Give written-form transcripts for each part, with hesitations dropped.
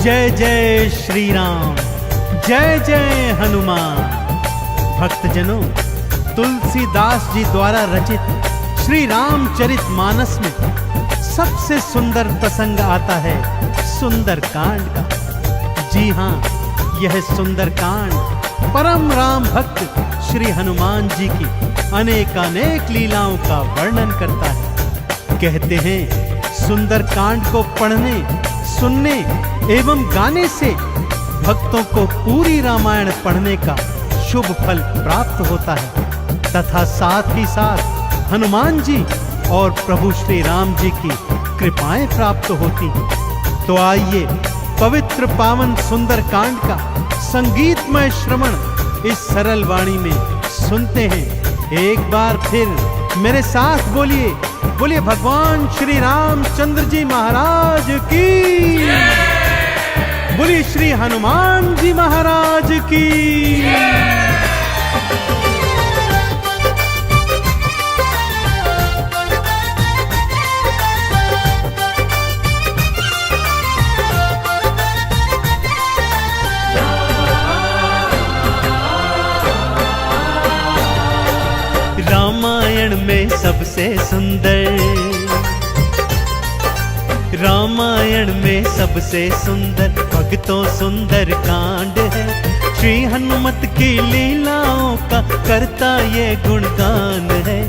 जय जय श्री राम, जय जय हनुमान। भक्तजनों, तुलसीदास जी द्वारा रचित श्री रामचरित मानस में सबसे सुंदर प्रसंग आता है सुंदरकांड का। जी हाँ, यह सुंदरकांड परम राम भक्त श्री हनुमान जी की अनेकानेक लीलाओं का वर्णन करता है। कहते हैं सुंदरकांड को पढ़ने, सुनने एवं गाने से भक्तों को पूरी रामायण पढ़ने का शुभ फल प्राप्त होता है तथा साथ ही साथ हनुमान जी और प्रभु श्री राम जी की कृपाएं प्राप्त होती हैं। तो आइए पवित्र पावन सुंदरकांड का संगीतमय श्रवण इस सरल वाणी में सुनते हैं। एक बार फिर मेरे साथ बोलिए, बोलिए भगवान श्री रामचंद्र जी महाराज की, बोलिए श्री हनुमान जी महाराज की। रामायण में सबसे सुंदर, रामायण में सबसे सुंदर भक्तों सुंदर कांड है। श्री हनुमत की लीलाओं का करता ये गुणगान है,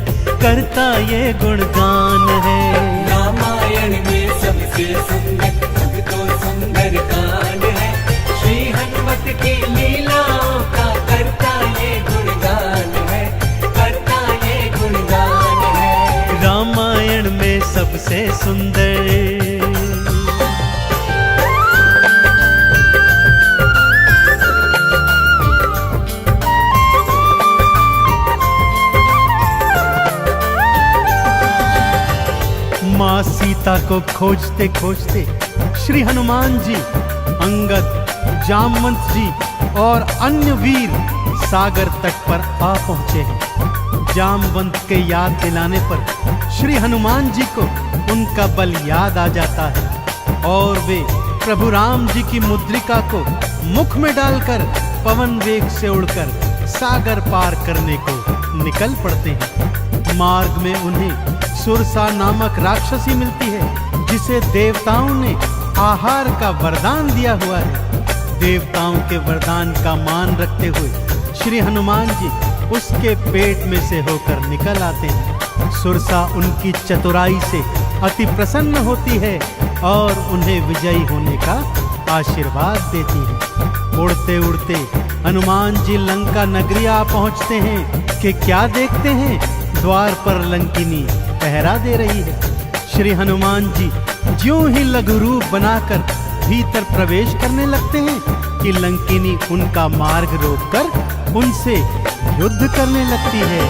करता ये गुणगान है। रामायण में सबसे सुंदर भक्तों सुंदर कांड है। श्री हनुमत की लीलाओं का करता ये गुणगान है, करता ये गुणगान है। रामायण में सबसे सुंदर। माँ सीता को खोजते खोजते श्री हनुमान जी, अंगद, जामवंत जी और अन्य वीर सागर तट पर आ पहुंचे हैं। जामवंत के याद दिलाने पर श्री हनुमान जी को उनका बल याद आ जाता है और वे प्रभु राम जी की मुद्रिका को मुख में डालकर पवन वेग से उड़कर सागर पार करने को निकल पड़ते हैं। मार्ग में उन्हें सुरसा नामक राक्षसी मिलती है, जिसे देवताओं ने आहार का वरदान दिया हुआ है। देवताओं के वरदान का मान रखते हुए श्री हनुमान जी उसके पेट में से होकर निकल आते हैं। सुरसा उनकी चतुराई से अति प्रसन्न होती है और उन्हें विजयी होने का आशीर्वाद देती है। उड़ते उड़ते हनुमान जी लंका नगरी आ पहुंचते हैं कि क्या देखते हैं, द्वार पर लंकिनी पहरा दे रही है। श्री हनुमान जी ज्यों ही लघु रूप बनाकर भीतर प्रवेश करने लगते हैं कि लंकिनी उनका मार्ग रोककर उनसे युद्ध करने लगती है।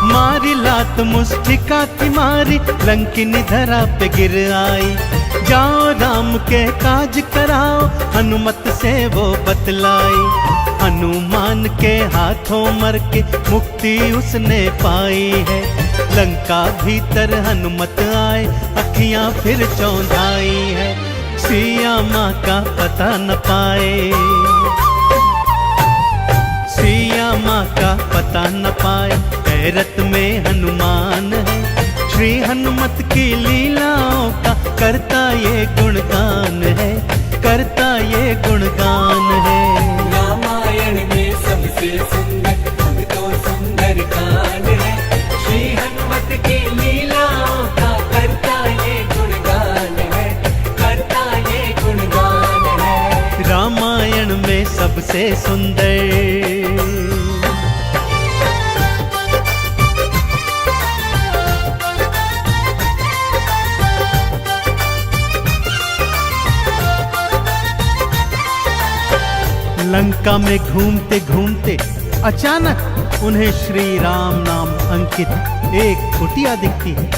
मारी लात मुष्टिका की मारी, लंकिनी धरा पे गिर आई। जाओ राम के काज कराओ, हनुमत से वो बतलाई। हनुमान के हाथों मर के मुक्ति उसने पाई है। लंका भीतर हनुमत आए, अखियां फिर चौंधाई है। सिया माँ का पता न पाए, सिया माँ का पता न पाए। हैरत में हनुमान है, श्री हनुमत की लीलाओं का करता ये गुणगान है, करता ये गुणगान है। रामायण में सबसे सुंदर भक्तों सुंदर कांड है। श्री हनुमत की लीलाओं का करता ये गुणगान है, करता ये गुणगान है। रामायण में सबसे सुंदर। लंका में घूमते घूमते अचानक उन्हें श्री राम नाम अंकित एक कुटिया दिखती है।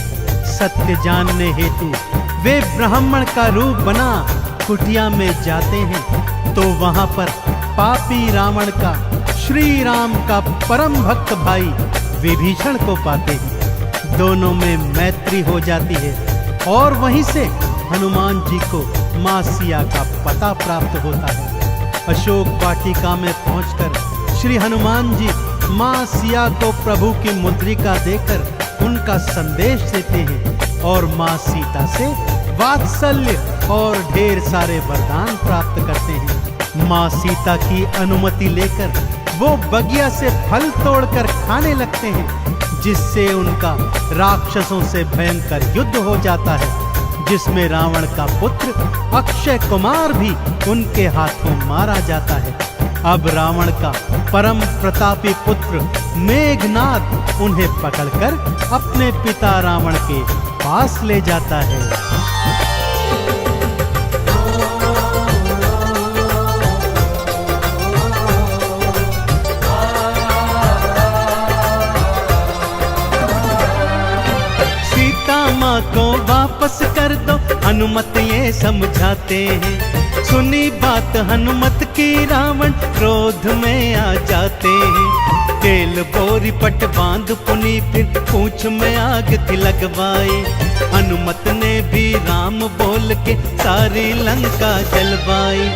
सत्य जानने हेतु वे ब्राह्मण का रूप बना कुटिया में जाते हैं तो वहां पर पापी रावण का श्री राम का परम भक्त भाई विभीषण को पाते हैं। दोनों में मैत्री हो जाती है और वहीं से हनुमान जी को मां सिया का पता प्राप्त होता है। अशोक वाटिका में पहुंचकर श्री हनुमान जी मां सिया को प्रभु की मुद्रिका देकर उनका संदेश देते हैं और मां सीता से वात्सल्य और ढेर सारे वरदान प्राप्त करते हैं। मां सीता की अनुमति लेकर वो बगिया से फल तोड़कर खाने लगते हैं, जिससे उनका राक्षसों से भयंकर युद्ध हो जाता है, जिसमें रावण का पुत्र अक्षय कुमार भी उनके हाथों मारा जाता है। अब रावण का परम प्रतापी पुत्र मेघनाद उन्हें पकड़कर अपने पिता रावण के पास ले जाता है। माँ को वापस कर दो, हनुमत ये समझाते हैं। सुनी बात हनुमत की रावण क्रोध में आ जाते हैं। केल बोरी पट बांध पुनी फिर पूंछ में आग थी लगवाए। हनुमत ने भी राम बोल के सारी लंका जलवाई।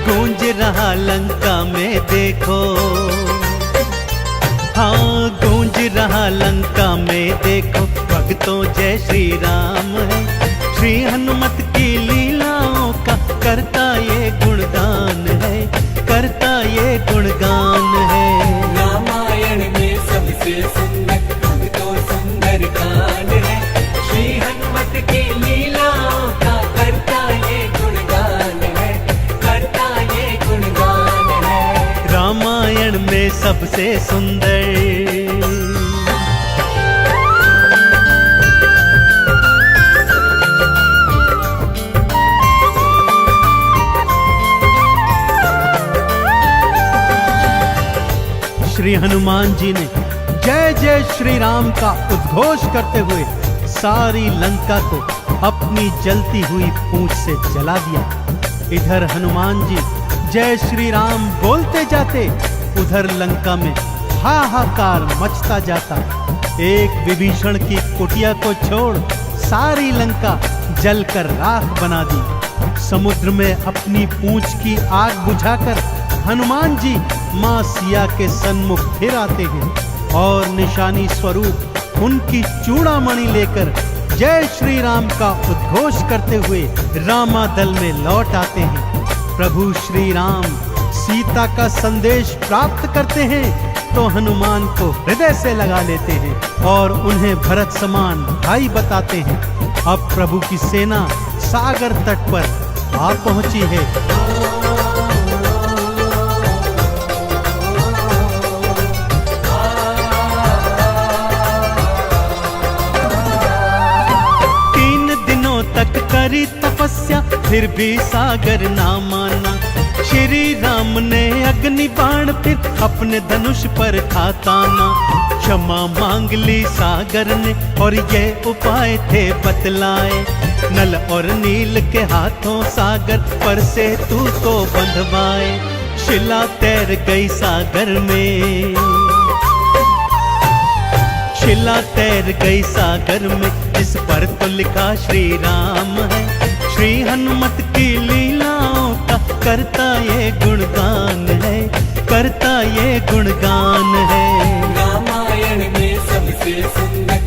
गूंज रहा लंका में देखो, हाँ गूंज रहा लंका में देखो, भक्तों जय श्री राम है। श्री हनुमत की लीलाओं का करता ये गुणगान है, करता ये गुणगान है। रामायण में सबसे सुंदर तो सुंदर कांड है। श्री हनुमत की लीलाओं का करता ये गुणगान है, करता ये गुणगान है। रामायण में सबसे सुंदर श्री हनुमान जी ने जय जय श्री राम का उद्घोष करते हुए सारी लंका को अपनी जलती हुई पूंछ से जला दिया। इधर हनुमान जी जय श्री राम बोलते जाते, उधर लंका में हाहाकार मचता जाता। एक विभीषण की कुटिया को छोड़ सारी लंका जलकर राख बना दी। समुद्र में अपनी पूंछ की आग बुझाकर हनुमान जी मां सिया के सन्मुख फिर आते हैं और निशानी स्वरूप उनकी चूड़ामणि लेकर जय श्री राम का उद्घोष करते हुए रामादल में लौट आते हैं। प्रभु श्री राम सीता का संदेश प्राप्त करते हैं तो हनुमान को हृदय से लगा लेते हैं और उन्हें भरत समान भाई बताते हैं। अब प्रभु की सेना सागर तट पर आ पहुंची है। करी तपस्या फिर भी सागर ना माना। श्री राम ने अग्नि बाण फिर अपने धनुष पर था ताना। क्षमा मांग ली सागर ने और ये उपाय थे बतलाए। नल और नील के हाथों सागर पर से तू को बंधवाए। शिला तैर गई सागर में, शिला तैर गई सागर में, जिस पर तो लिखा श्री राम है। श्री हनुमत की लीलाओं का करता ये गुणगान है, करता ये गुणगान है। रामायण में सबसे सुंदर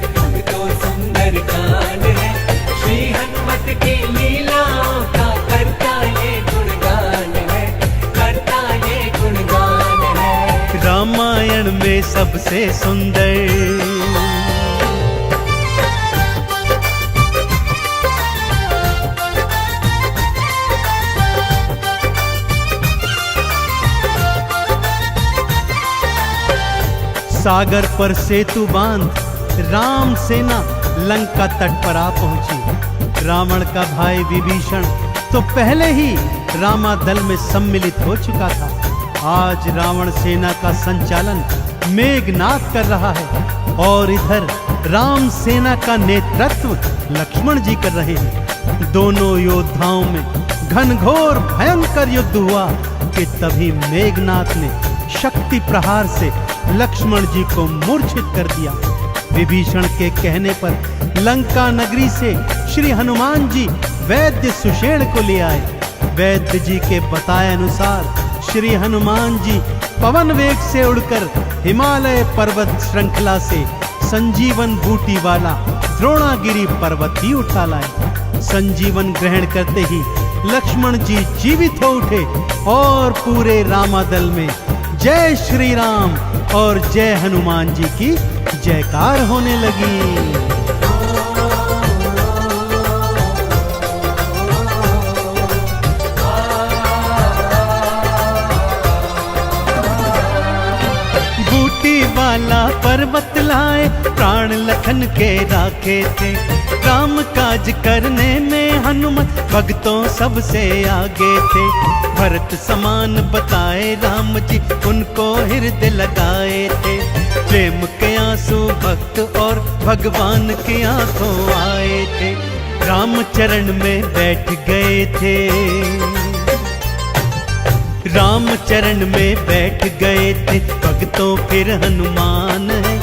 तो सुंदर कांड है। श्री हनुमत की लीलाओं का करता ये गुणगान है, करता ये गुणगान है। रामायण में सबसे सुंदर सागर पर सेतु बांध राम सेना लंका तट पर आ पहुंची। रावण का भाई विभीषण तो पहले ही रामादल में सम्मिलित हो चुका था। आज रावण सेना का संचालन मेघनाद कर रहा है और इधर राम सेना का नेतृत्व लक्ष्मण जी कर रहे हैं। दोनों योद्धाओं में घनघोर भयंकर युद्ध हुआ कि तभी मेघनाद ने शक्ति प्रहार से लक्ष्मण जी को मूर्छित कर दिया। विभीषण के कहने पर लंका नगरी से श्री हनुमान जी वैद्य सुषेण को ले आए। वैद्य जी के बताए अनुसार श्री हनुमान जी पवन वेग से उड़कर हिमालय पर्वत श्रृंखला से संजीवन बूटी वाला द्रोणागिरी पर्वत ही उठा लाए। संजीवन ग्रहण करते ही लक्ष्मण जी जीवित हो उठे और पूरे रामादल में जय श्री राम और जय हनुमान जी की जयकार होने लगी। वाला पर्वत लाए प्राण लखन के राखे थे। काम काज करने में हनुमत भक्तों सबसे आगे थे। भरत समान बताए राम जी उनको हृदय लगाए थे। प्रेम के आंसू भक्त और भगवान की आंखों आए थे। राम चरण में बैठ गए थे। राम चरण में बैठ गए थे भक्तों फिर हनुमान है।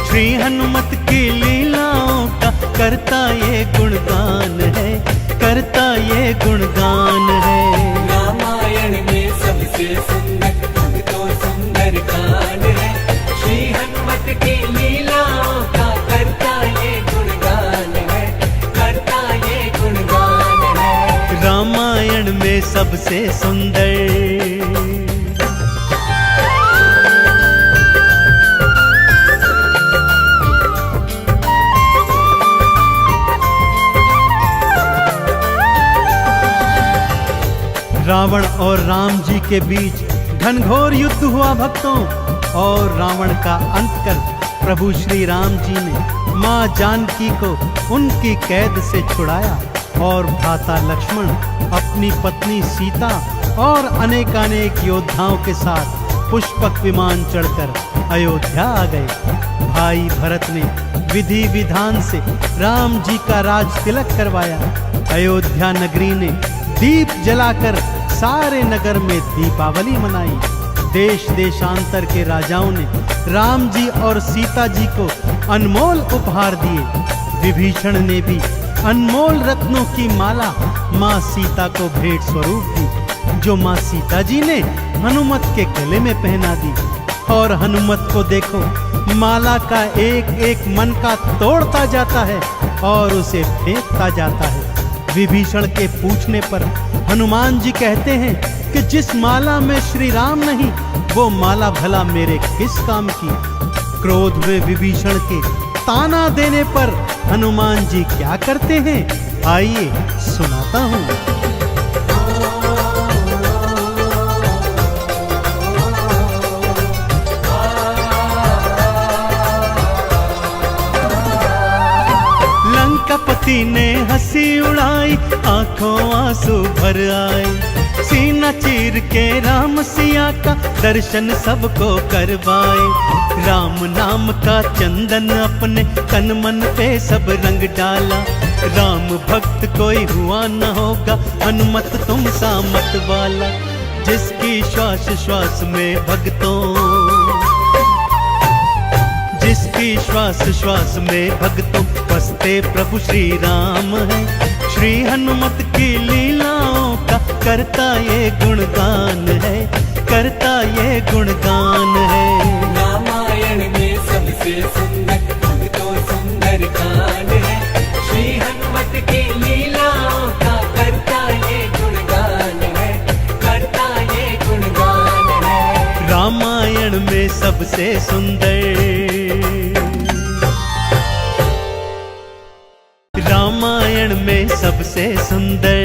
श्री हनुमत की लीलाओं का करता ये गुणगान है, करता ये गुणगान है। रामायण में सबसे सुंदर भक्तों सुंदर कांड है। श्री हनुमत की लीलाओं का करता ये गुणगान है, करता ये गुणगान है। रामायण में सबसे सुंदर रावण और राम जी के बीच घनघोर युद्ध हुआ भक्तों। और रावण का अंत कर प्रभु श्री राम जी ने माँ जानकी को उनकी कैद से छुड़ाया और भ्राता लक्ष्मण अपनी पत्नी सीता और अनेकानेक योद्धाओं के साथ पुष्पक विमान चढ़कर अयोध्या आ गए। भाई भरत ने विधि विधान से राम जी का राज तिलक करवाया। अयोध्या नगरी ने दीप जलाकर सारे नगर में दीपावली मनाई। देश देशांतर के राजाओं ने राम जी और सीता जी को अनमोल उपहार दिए। विभीषण ने भी अनमोल रत्नों की माला माँ सीता को भेंट स्वरूप दी, जो माँ सीता जी ने हनुमत के गले में पहना दी। और हनुमत को देखो, माला का एक एक मन का तोड़ता जाता है और उसे फेंकता जाता है। विभीषण के पूछने पर हनुमान जी कहते हैं कि जिस माला में श्री राम नहीं, वो माला भला मेरे किस काम की। क्रोध में विभीषण के ताना देने पर हनुमान जी क्या करते हैं, आइए सुनाता हूँ। लंकापति ने हंसी उड़ाई, आंखों आंसू भर आए। सीना चीर के राम सिया का दर्शन सबको करवाए। राम नाम का चंदन अपने तन मन पे सब रंग डाला। राम भक्त कोई हुआ न होगा, हनुमत तुम सा मत वाला। जिसकी श्वास श्वास में भक्तों, जिसकी श्वास श्वास में भक्तों बसते प्रभु श्री राम है। श्री हनुमत की लीलाओं का करता ये गुणगान है, करता ये गुणगान है। रामायण में सबसे सुंदर भक्तों सुंदर कांड है। श्री हनुमत की लीलाओं का करता ये गुणगान है, करता ये गुणगान है। रामायण में सबसे सुंदर, रामायण में सबसे सुंदर,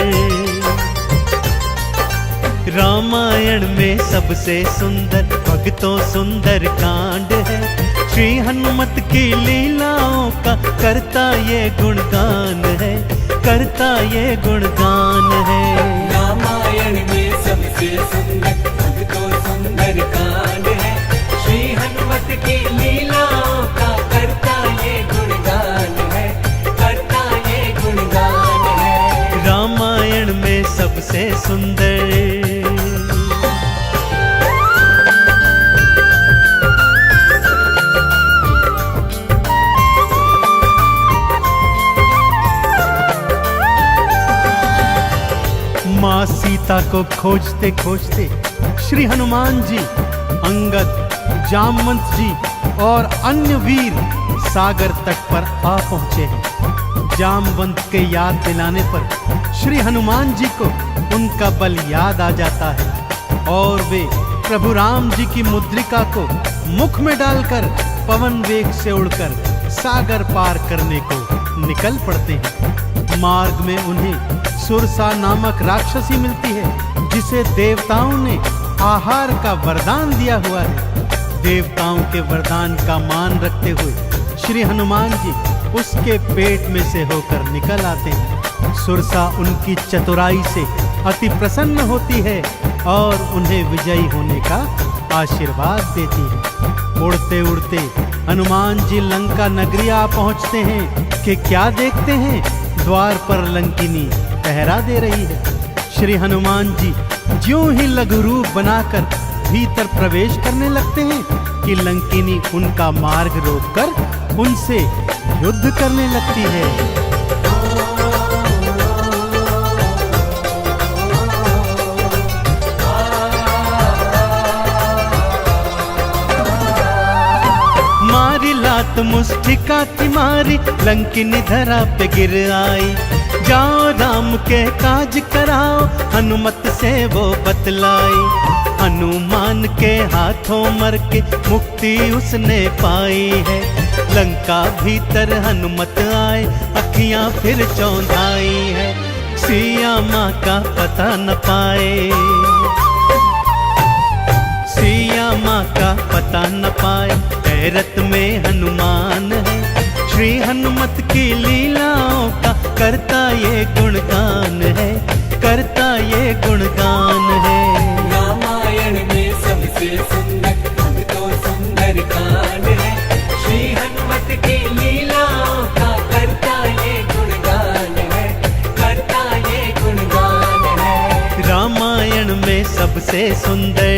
रामायण में सबसे सुंदर भक्तों सुंदर कांड है। श्री हनुमत की लीलाओं का करता ये गुणगान है, करता ये गुणगान है। रामायण में सबसे सुंदर भक्तों सुंदर कांड है। श्री हनुमत की लीलाओं का करता ये गुणगान है, करता ये गुणगान है। रामायण में सबसे सुंदर, सीता को खोजते खोजते श्री हनुमान जी, अंगद, जामवंत जी और अन्य वीर सागर तट पर आ पहुंचे हैं। जामवंत के याद दिलाने पर श्री हनुमान जी को उनका बल याद आ जाता है और वे प्रभु राम जी की मुद्रिका को मुख में डालकर पवन वेग से उड़कर सागर पार करने को निकल पड़ते हैं। मार्ग में उन्हें सुरसा नामक राक्षसी मिलती है, जिसे देवताओं ने आहार का वरदान दिया हुआ है। देवताओं के वरदान का मान रखते हुए श्री हनुमान जी उसके पेट में से होकर निकल आते हैं। सुरसा उनकी चतुराई से अति प्रसन्न होती है और उन्हें विजयी होने का आशीर्वाद देती है। उड़ते उड़ते हनुमान जी लंका नगरी आ पहुंचते हैं कि क्या देखते हैं, द्वार पर लंकिनी पहरा दे रही है। श्री हनुमान जी ज्यों ही लघु रूप बनाकर भीतर प्रवेश करने लगते हैं कि लंकिनी उनका मार्ग रोककर उनसे युद्ध करने लगती है। मारी लात मुष्टिका की मारी, लंकिनी धरा पे गिर आई। जाओ राम के काज कराओ, हनुमत से वो बतलाई। हनुमान के हाथों मर के मुक्ति उसने पाई है। लंका भीतर हनुमत आए, अखियां फिर चौंधाई है। सिया माँ का पता न पाए, सिया माँ का पता न पाए। हैरत में हनुमान है, श्री हनुमत की लीलाओं का करता ये गुणगान है, करता ये गुणगान है। रामायण में सबसे सुंदर अब तो सुंदर कांड है, श्री हनुमत की लीलाओं का करता ये गुणगान है, करता ये गुणगान है। रामायण में सबसे सुंदर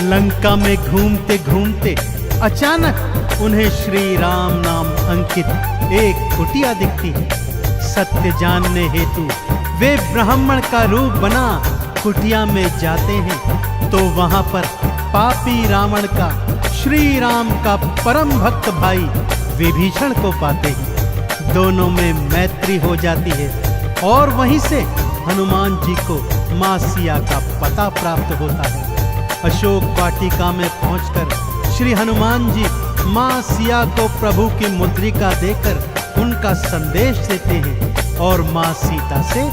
लंका में घूमते घूमते अचानक उन्हें श्री राम नाम अंकित एक कुटिया दिखती है। सत्य जानने हेतु वे ब्राह्मण का रूप बना कुटिया में जाते हैं तो वहां पर पापी रावण का श्री राम का परम भक्त भाई विभीषण को पाते हैं। दोनों में मैत्री हो जाती है और वहीं से हनुमान जी को मां सिया का पता प्राप्त होता है। अशोक वाटिका में पहुंचकर श्री हनुमान जी मां सिया को प्रभु की मुद्रिका देकर उनका संदेश देते हैं और मां सीता से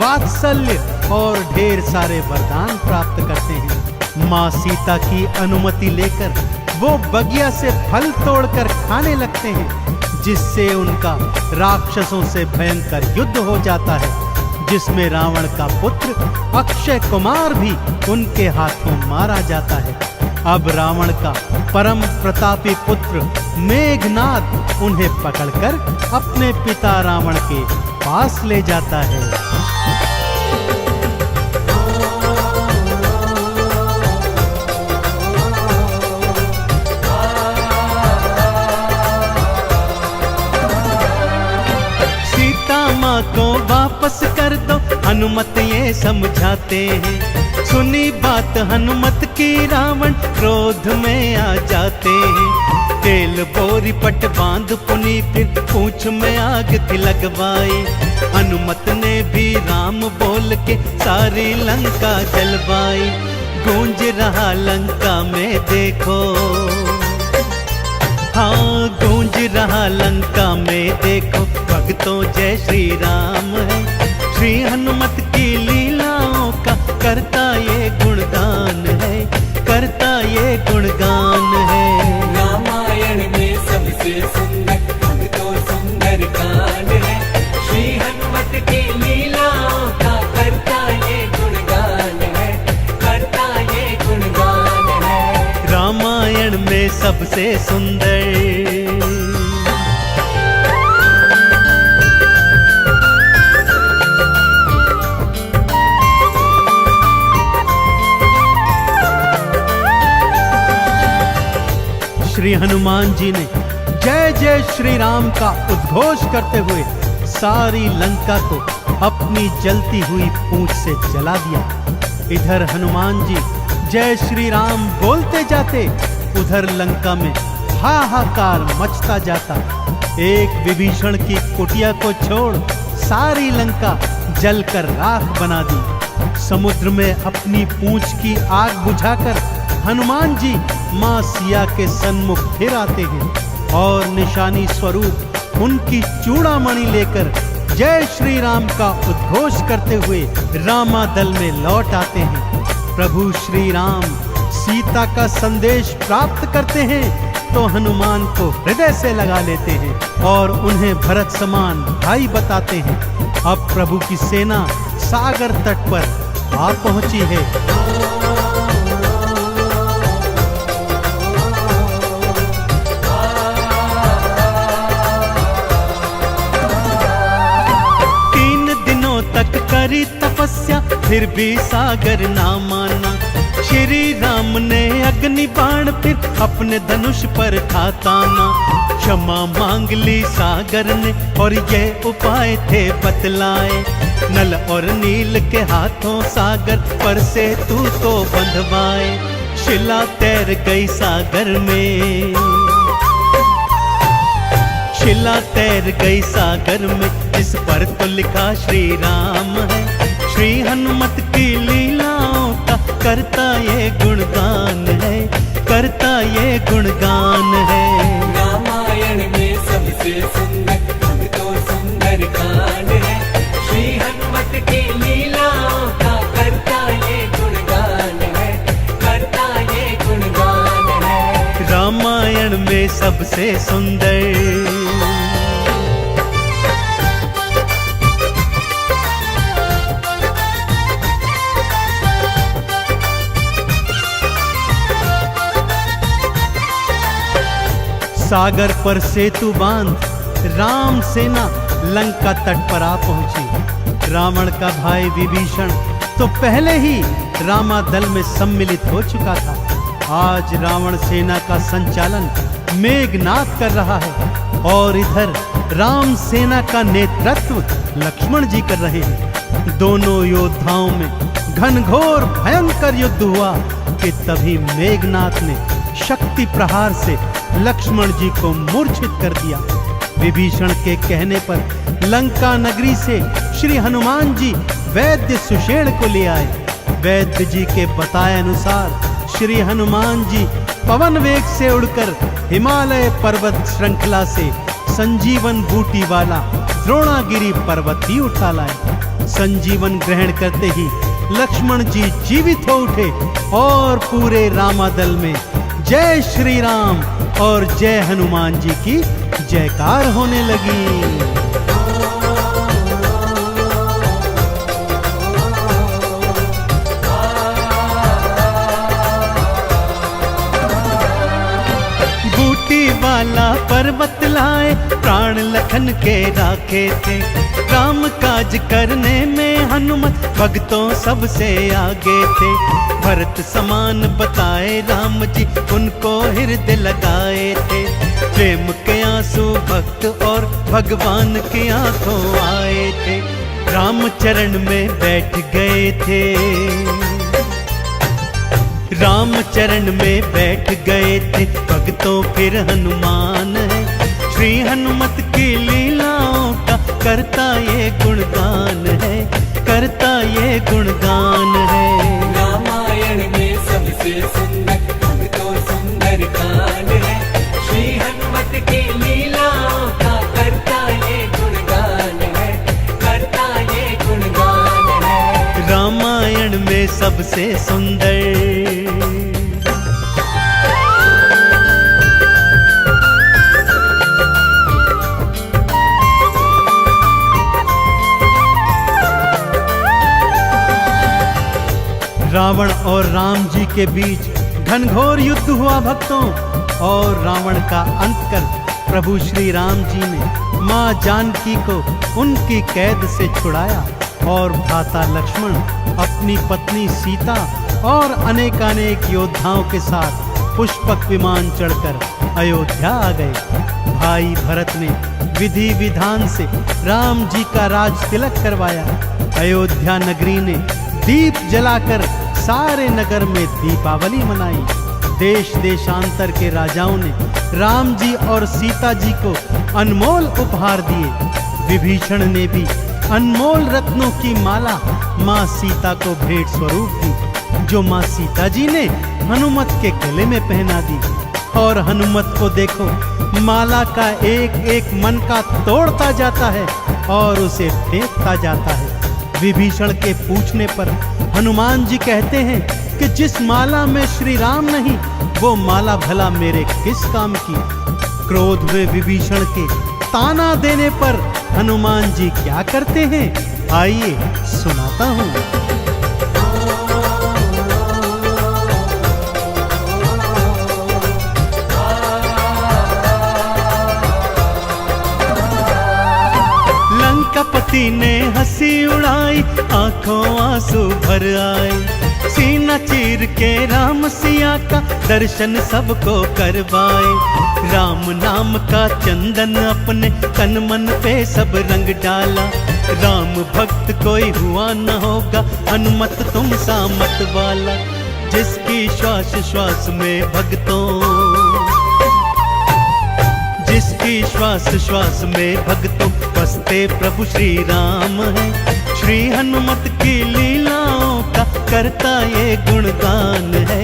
वात्सल्य और ढेर सारे वरदान प्राप्त करते हैं। मां सीता की अनुमति लेकर वो बगिया से फल तोड़कर खाने लगते हैं, जिससे उनका राक्षसों से भयंकर युद्ध हो जाता है, जिसमें रावण का पुत्र अक्षय कुमार भी उनके हाथों मारा जाता है। अब रावण का परम प्रतापी पुत्र मेघनाद उन्हें पकड़कर अपने पिता रावण के पास ले जाता है। माँ को वापस कर दो, हनुमत ये समझाते हैं। सुनी बात हनुमत की रावण क्रोध में आ जाते हैं। तेल बोरी पट बांध पुनी फिर पूंछ में आग थी लगवाई। हनुमत ने भी राम बोल के सारी लंका जलवाई। गूंज रहा लंका में देखो, हाँ गूंज रहा लंका में देखो, भक्तों जय श्री राम है। श्री हनुमत की लीलाओं का करता ये गुणगान है, करता ये गुणगान है। रामायण में सबसे सुंदर अब तो सुंदर कांड है, श्री हनुमत की लीलाओं का करता ये गुणगान है, करता ये गुणगान है। रामायण में सबसे सुंदर हनुमान जी ने जय जय श्री राम का उद्घोष करते हुए सारी लंका को अपनी जलती हुई पूंछ से जला दिया। इधर हनुमान जी जय श्री राम बोलते जाते, उधर लंका में हाहाकार मचता जाता। एक विभीषण की कुटिया को छोड़ सारी लंका जलकर राख बना दी। समुद्र में अपनी पूंछ की आग बुझाकर हनुमान जी मां सिया के सन्मुख फिर आते हैं और निशानी स्वरूप उनकी चूड़ामणि लेकर जय श्री राम का उद्घोष करते हुए रामादल में लौट आते हैं। प्रभु श्री राम सीता का संदेश प्राप्त करते हैं तो हनुमान को हृदय से लगा लेते हैं और उन्हें भरत समान भाई बताते हैं। अब प्रभु की सेना सागर तट पर आ पहुंची है। तक करी तपस्या फिर भी सागर ना माना। श्री राम ने अग्नि बाण फिर अपने धनुष पर था ताना। क्षमा मांग ली सागर ने और ये उपाय थे बतलाए। नल और नील के हाथों सागर पर से तू तो बंधवाए। शिला तैर गई सागर में, शिला तैर गई सागर में, इस पर तो लिखा श्री राम है। श्री हनुमत की लीलाओं का करता ये गुणगान है, करता ये गुणगान है। रामायण में सबसे सुंदर अब तो सुंदर कांड है। श्री हनुमत की लीलाओं का करता ये गुणगान है, करता ये गुणगान है। रामायण में सबसे सुंदर सागर पर सेतु बांध राम सेना लंका तट पर आ पहुंची। रावण का भाई विभीषण तो पहले ही रामादल में सम्मिलित हो चुका था। आज रावण सेना का संचालन मेघनाद कर रहा है और इधर राम सेना का नेतृत्व लक्ष्मण जी कर रहे हैं। दोनों योद्धाओं में घनघोर भयंकर युद्ध हुआ कि तभी मेघनाद ने शक्ति प्रहार से लक्ष्मण जी को मूर्छित कर दिया। विभीषण के कहने पर लंका नगरी से श्री हनुमान जी वैद्य सुषेण को ले आए। वैद्य जी के बताए अनुसार श्री हनुमान जी पवन वेग से उड़कर हिमालय पर्वत श्रृंखला से संजीवन बूटी वाला द्रोणागिरी पर्वत ही उठा लाए। संजीवन ग्रहण करते ही लक्ष्मण जी जीवित हो उठे और पूरे रामादल में जय श्री राम और जय हनुमान जी की जयकार होने लगी। वाला पर्वत लाए प्राण लखन के राखे थे। राम काज करने में हनुमत भक्तों सबसे आगे थे। भरत समान बताए राम जी उनको हृदय लगाए थे। प्रेम के आंसू भक्त और भगवान की आंखों आए थे। राम चरण में बैठ गए थे, राम चरण में बैठ गए थे। भक्तों फिर हनुमान है, श्री हनुमत की लीलाओं का करता ये गुणगान है, करता ये गुणगान है। रामायण में सबसे सुंदर अब तो सुंदर कांड है। श्री हनुमत की लीलाओं का करता ये गुणगान है, करता ये गुणगान है। रामायण में सबसे सुंदर। रावण और राम जी के बीच घनघोर युद्ध हुआ भक्तों, और रावण का अंत कर प्रभु श्री राम जी ने मां जानकी को उनकी कैद से छुड़ाया और भ्राता लक्ष्मण अपनी पत्नी सीता और अनेकानेक योद्धाओं के साथ पुष्पक विमान चढ़कर अयोध्या आ गए। भाई भरत ने विधि विधान से राम जी का राज तिलक करवाया। अयोध्या नगरी ने दीप जलाकर सारे नगर में दीपावली मनाई। देश देशांतर के राजाओं ने राम जी और सीता जी को अनमोल उपहार दिए। विभीषण ने भी अनमोल रत्नों की माला माँ सीता को भेंट स्वरूप दी, जो माँ सीता जी ने हनुमत के गले में पहना दी। और हनुमत को देखो, माला का एक एक मन का तोड़ता जाता है और उसे फेंकता जाता है। विभीषण के पूछने पर हनुमान जी कहते हैं कि जिस माला में श्री राम नहीं, वो माला भला मेरे किस काम की। क्रोध में विभीषण के ताना देने पर हनुमान जी क्या करते हैं, आइए सुनाता हूँ। लंकापति ने हंसी उड़ाई, आंखों आंसू भर आए। सीना चीर के राम सिया का दर्शन सबको करवाए। राम नाम का चंदन अपने तन मन पे सब रंग डाला। राम भक्त कोई हुआ न होगा, हनुमत तुम सा मत वाला। जिसकी श्वास श्वास में भक्तों, जिसकी श्वास श्वास में भक्तों बसते प्रभु श्री राम है। श्री हनुमत की लीलाओं का करता ये गुणगान है,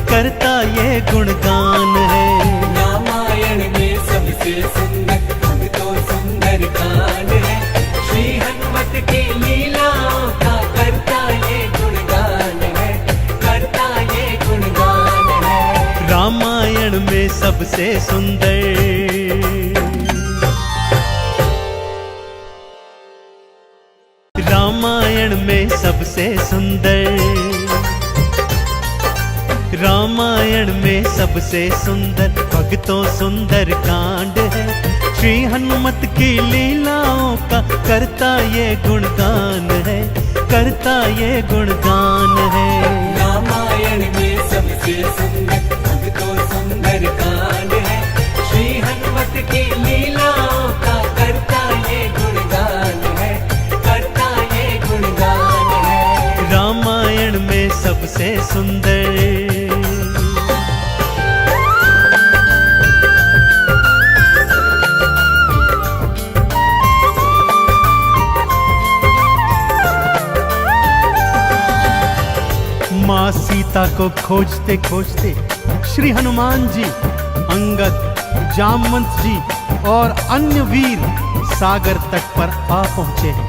करता ये गुणगान है। रामायण में सबसे सुंदर तो सुंदर कांड है। श्री हनुमत की लीलाओं का करता ये गुणगान है, करता ये गुणगान है। रामायण में सबसे सुंदर, रामायण में सबसे सुंदर, रामायण में सबसे सुंदर भक्तों सुंदर कांड है। श्री हनुमत की लीलाओं का करता ये गुणगान है, करता ये गुणगान है। रामायण में सबसे सुंदर भक्तों सुंदर कांड है। श्री हनुमत की लीलाओं का करता ये गुणगान है, करता ये गुणगान है। रामायण में सबसे सुंदर। माँ सीता को खोजते खोजते श्री हनुमान जी, अंगद, जामवंत जी और अन्य वीर सागर तट पर आ पहुंचे हैं।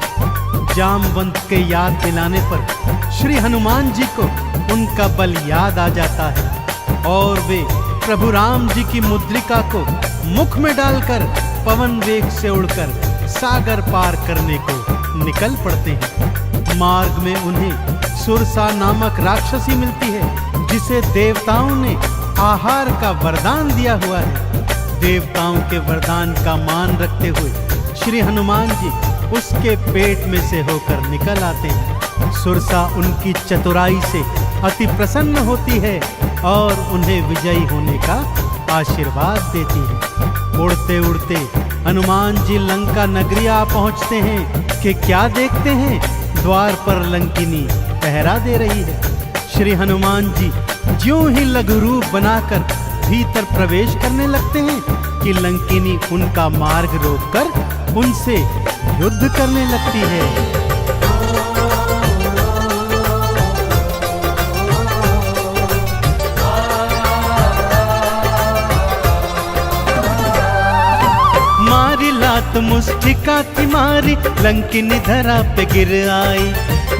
जामवंत के याद दिलाने पर श्री हनुमान जी को उनका बल याद आ जाता है और वे प्रभु राम जी की मुद्रिका को मुख में डालकर पवन वेग से उड़कर सागर पार करने को निकल पड़ते हैं। मार्ग में उन्हें सुरसा नामक राक्षसी मिलती है, जिसे देवताओं ने आहार का वरदान दिया हुआ है। देवताओं के वरदान का मान रखते हुए श्री हनुमान जी उसके पेट में से होकर निकल आते हैं। सुरसा उनकी चतुराई से अति प्रसन्न होती है और उन्हें विजयी होने का आशीर्वाद देती है। उड़ते उड़ते हनुमान जी लंका नगरी आ पहुंचते हैं कि क्या देखते हैं, द्वार पर लंकिनी पहरा दे रही है। श्री हनुमान जी ज्यों ही लघु रूप बनाकर भीतर प्रवेश करने लगते हैं कि लंकिनी उनका मार्ग रोककर उनसे युद्ध करने लगती है। मारी लात मुष्टिका की मारी, लंकिनी धरा पे गिर आई।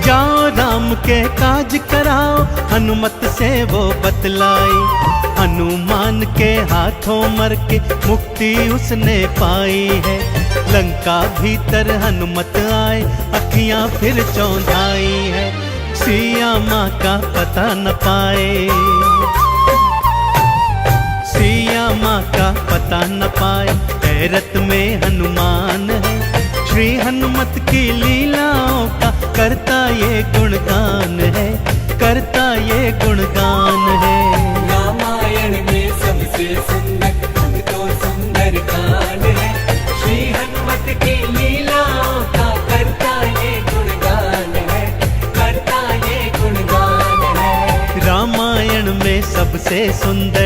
जाओ राम के काज कराओ, हनुमत से वो बतलाई। हनुमान के हाथों मर के मुक्ति उसने पाई है। लंका भीतर हनुमत आए, अखियां फिर चौंधाई है। सिया माँ का पता न पाए, सिया माँ का पता न पाए। हैरत में हनुमान है, श्री हनुमत की लीलाओं का करता ये गुणगान है, करता ये गुणगान है। रामायण में सबसे सुंदर सबसे सुंदर।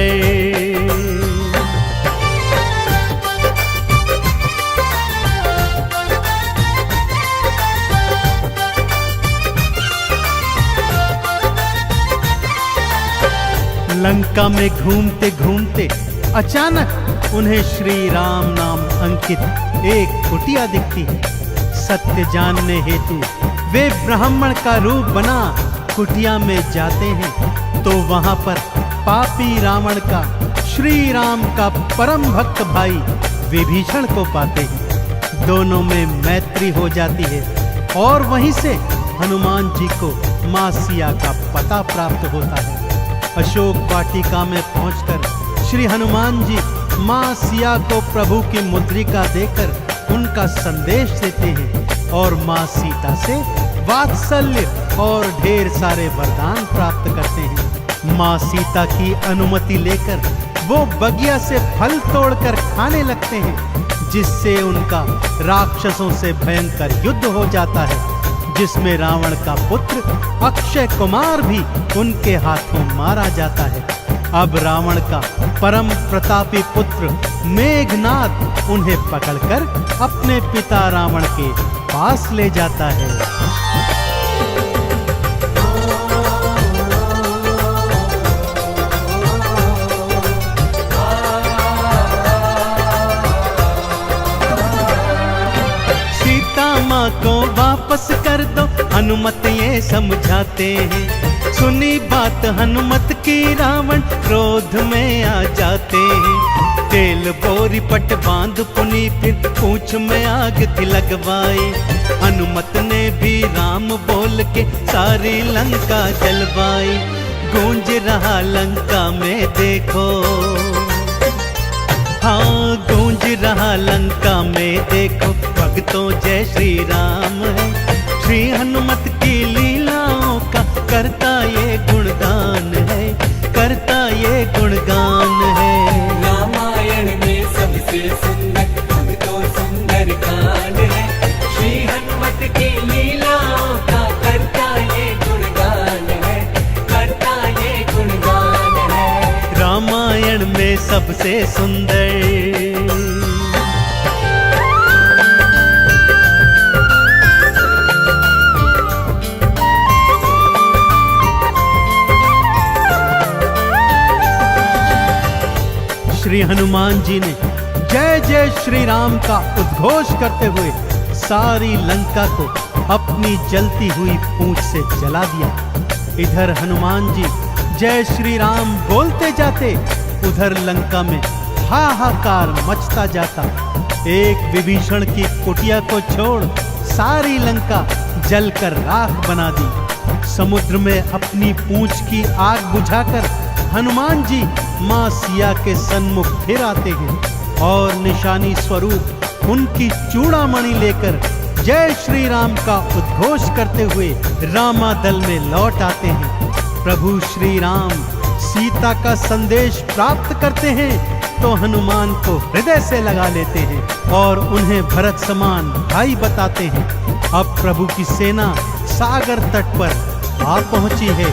लंका में घूमते घूमते अचानक उन्हें श्री राम नाम अंकित एक कुटिया दिखती है। सत्य जानने हेतु वे ब्राह्मण का रूप बना कुटिया में जाते हैं तो वहां पर पापी रावण का श्री राम का परम भक्त भाई विभीषण को पाते हैं। दोनों में मैत्री हो जाती है और वहीं से हनुमान जी को मां सिया का पता प्राप्त होता है। अशोक वाटिका में पहुंचकर श्री हनुमान जी मां सिया को प्रभु की मुद्रिका देकर उनका संदेश देते हैं और मां सीता से वात्सल्य और ढेर सारे वरदान प्राप्त करते हैं। मां सीता की अनुमति लेकर वो बगिया से फल तोड़कर खाने लगते हैं, जिससे उनका राक्षसों से भयंकर युद्ध हो जाता है, जिसमें रावण का पुत्र अक्षय कुमार भी उनके हाथों मारा जाता है। अब रावण का परम प्रतापी पुत्र मेघनाद उन्हें पकड़कर अपने पिता रावण के पास ले जाता है। माँ को वापस कर दो हनुमत ये समझाते हैं। सुनी बात हनुमत की रावण क्रोध में आ जाते हैं। तेल बोरी पट बांध पुनी फिर पूंछ में आग थी लगवाई। हनुमत ने भी राम बोल के सारी लंका जलवाई। गूंज रहा लंका में देखो, हाँ गूंज रहा लंका में देखो, भक्तों जय श्री राम है। श्री हनुमत की लीलाओं का करता ये गुणगान है, करता ये गुणगान है। रामायण में सबसे सुंदर भक्तों सुंदर कांड है। श्री हनुमत की लीलाओं का करता ये गुणगान है, करता ये गुणगान है। रामायण में सबसे सुंदर। श्री हनुमान जी ने जय जय श्री राम का उद्घोष करते हुए सारी लंका को अपनी जलती हुई पूंछ से जला दिया। इधर हनुमान जी जय श्री राम बोलते जाते, उधर लंका में हाहाकार मचता जाता। एक विभीषण की कुटिया को छोड़ सारी लंका जलकर राख बना दी। समुद्र में अपनी पूंछ की आग बुझाकर हनुमान जी मां सिया के सन्मुख फिर आते हैं और निशानी स्वरूप उनकी चूड़ामणि लेकर जय श्री राम का उद्घोष करते हुए रामादल में लौट आते हैं। प्रभु श्री राम सीता का संदेश प्राप्त करते हैं तो हनुमान को हृदय से लगा लेते हैं और उन्हें भरत समान भाई बताते हैं। अब प्रभु की सेना सागर तट पर आ पहुंची है।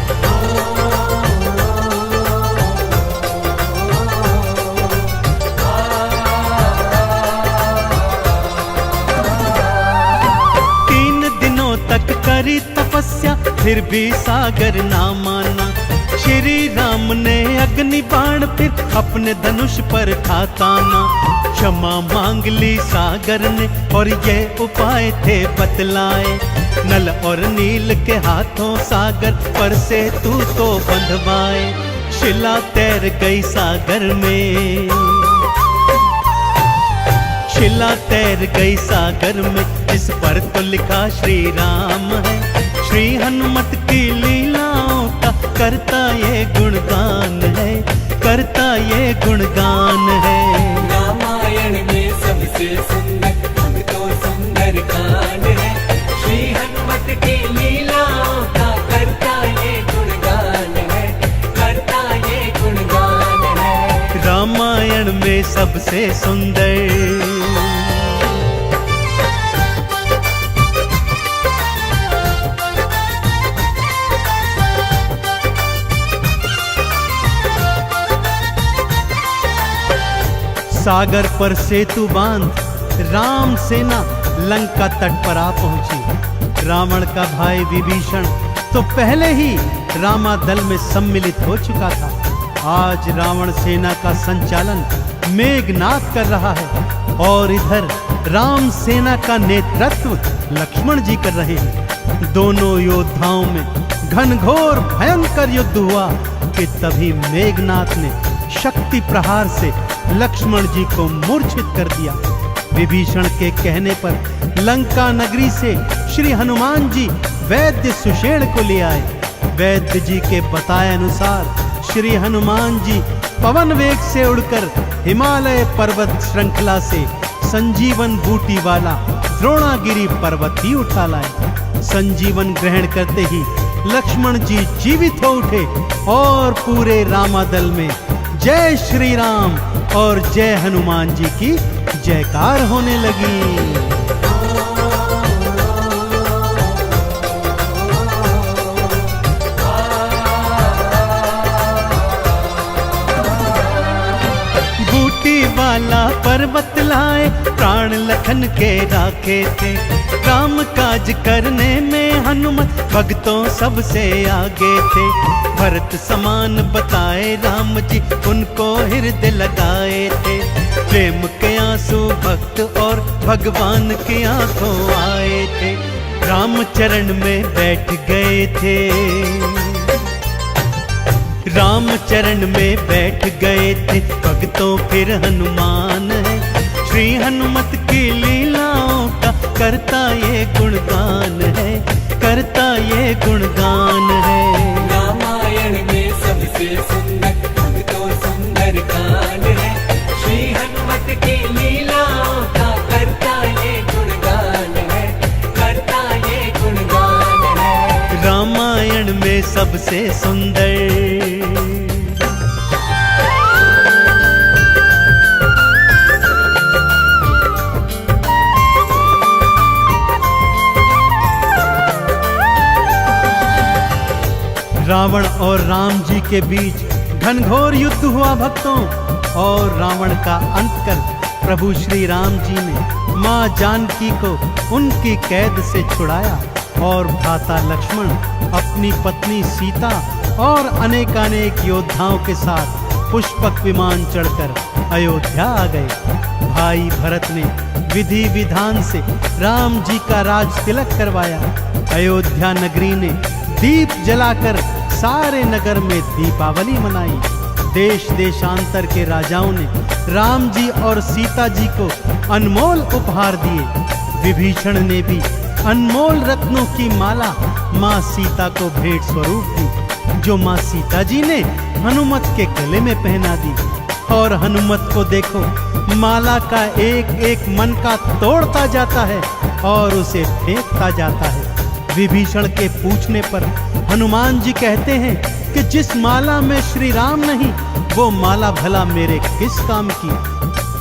तक करी तपस्या फिर भी सागर ना माना। श्री राम ने अग्नि बाण फिर अपने धनुष पर था ताना। क्षमा मांग ली सागर ने और ये उपाय थे बतलाए। नल और नील के हाथों सागर पर से तू तो बंधवाए। शिला तैर गई सागर में, शिला तैर गई सागर में, इस पर तो लिखा श्री राम है। श्री हनुमत की लीलाओं का करता ये गुणगान है, करता ये गुणगान है। रामायण में सबसे सुंदर भक्तों सुंदर कांड है। श्री हनुमत की लीलाओं का करता ये गुणगान है, करता ये गुणगान है। रामायण में सबसे सुंदर। सागर पर सेतु बांध राम सेना लंका तट पर आ पहुंची। रावण का भाई विभीषण तो पहले ही रामादल में सम्मिलित हो चुका था। आज रावण सेना का संचालन मेघनाद कर रहा है और इधर राम सेना का नेतृत्व लक्ष्मण जी कर रहे हैं। दोनों योद्धाओं में घनघोर भयंकर युद्ध हुआ कि तभी मेघनाद ने शक्ति प्रहार से लक्ष्मण जी को मूर्छित कर दिया। विभीषण के कहने पर लंका नगरी से श्री हनुमान जी वैद्य सुषेण को ले आए। वैद्य जी के बताए अनुसार श्री हनुमान जी पवन वेग से उड़कर हिमालय पर्वत श्रृंखला से संजीवन बूटी वाला द्रोणागिरी पर्वत ही उठा लाए। संजीवन ग्रहण करते ही लक्ष्मण जी जीवित हो उठे और पूरे रामादल में जय श्री राम और जय हनुमान जी की जयकार होने लगी। वाला पर्वत लाए प्राण लखन के राखे थे। काम काज करने में हनुमत भक्तों सबसे आगे थे। भरत समान बताए राम जी उनको हृदय लगाए थे। प्रेम के आंसू भक्त और भगवान की आंखों आए थे। राम चरण में बैठ गए थे। राम चरण में बैठ गए थे भक्तों फिर हनुमान है। श्री हनुमत की लीलाओं का करता ये गुणगान है, करता ये गुणगान है। रामायण में सबसे सुंदर भक्तों सुंदर कांड है। श्री हनुमत की लीलाओं का करता ये गुणगान है, करता ये गुणगान है। रामायण में सबसे सुंदर रावण और राम जी के बीच घनघोर युद्ध हुआ भक्तों। और रावण का अंत कर प्रभु श्री राम जी ने मां जानकी को उनकी कैद से छुड़ाया और भ्राता लक्ष्मण अपनी पत्नी सीता और अनेकानेक योद्धाओं के साथ पुष्पक विमान चढ़कर अयोध्या आ गए। भाई भरत ने विधि विधान से राम जी का राज तिलक करवाया। अयोध्या नगरी ने दीप जलाकर सारे नगर में दीपावली मनाई। देश देशांतर के राजाओं ने राम जी और सीता जी को अनमोल उपहार दिए। विभीषण ने भी अनमोल रत्नों की माला माँ सीता को भेंट स्वरूप दी, जो माँ सीता जी ने हनुमत के गले में पहना दी। और हनुमत को देखो, माला का एक एक मन का तोड़ता जाता है और उसे फेंकता जाता है। विभीषण के पूछने पर हनुमान जी कहते हैं कि जिस माला में श्री राम नहीं, वो माला भला मेरे किस काम की।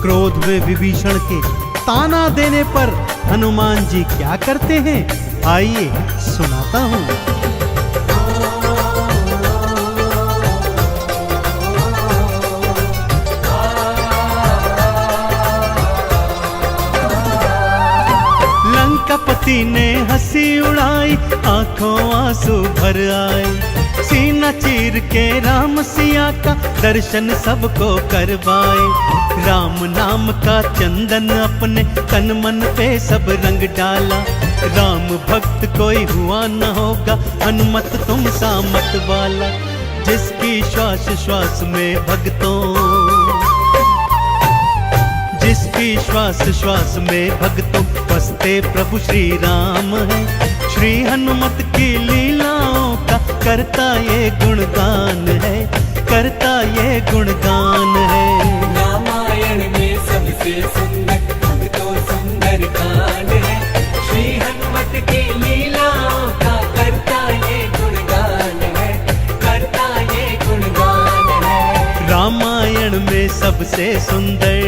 क्रोध में विभीषण के ताना देने पर हनुमान जी क्या करते हैं, आइए सुनाता हूँ। लंकापति ने हंसी उड़ाई, आंखों आंसू भर आए। सीना चीर के राम सिया का दर्शन सबको करवाए। राम नाम का चंदन अपने तन मन पे सब रंग डाला। राम भक्त कोई हुआ न होगा, हनुमत तुम सा मत वाला। जिसकी श्वास श्वास में भक्तों, जिसकी श्वास श्वास में भक्तों बसते प्रभु श्री राम है। श्री हनुमत की लीलाओं का करता ये गुणगान है, करता ये गुणगान है। रामायण में सबसे सुंदर भक्तों सुंदर कांड है। श्री हनुमत की लीलाओं का करता ये गुणगान है, करता ये गुणगान है। रामायण में सबसे सुंदर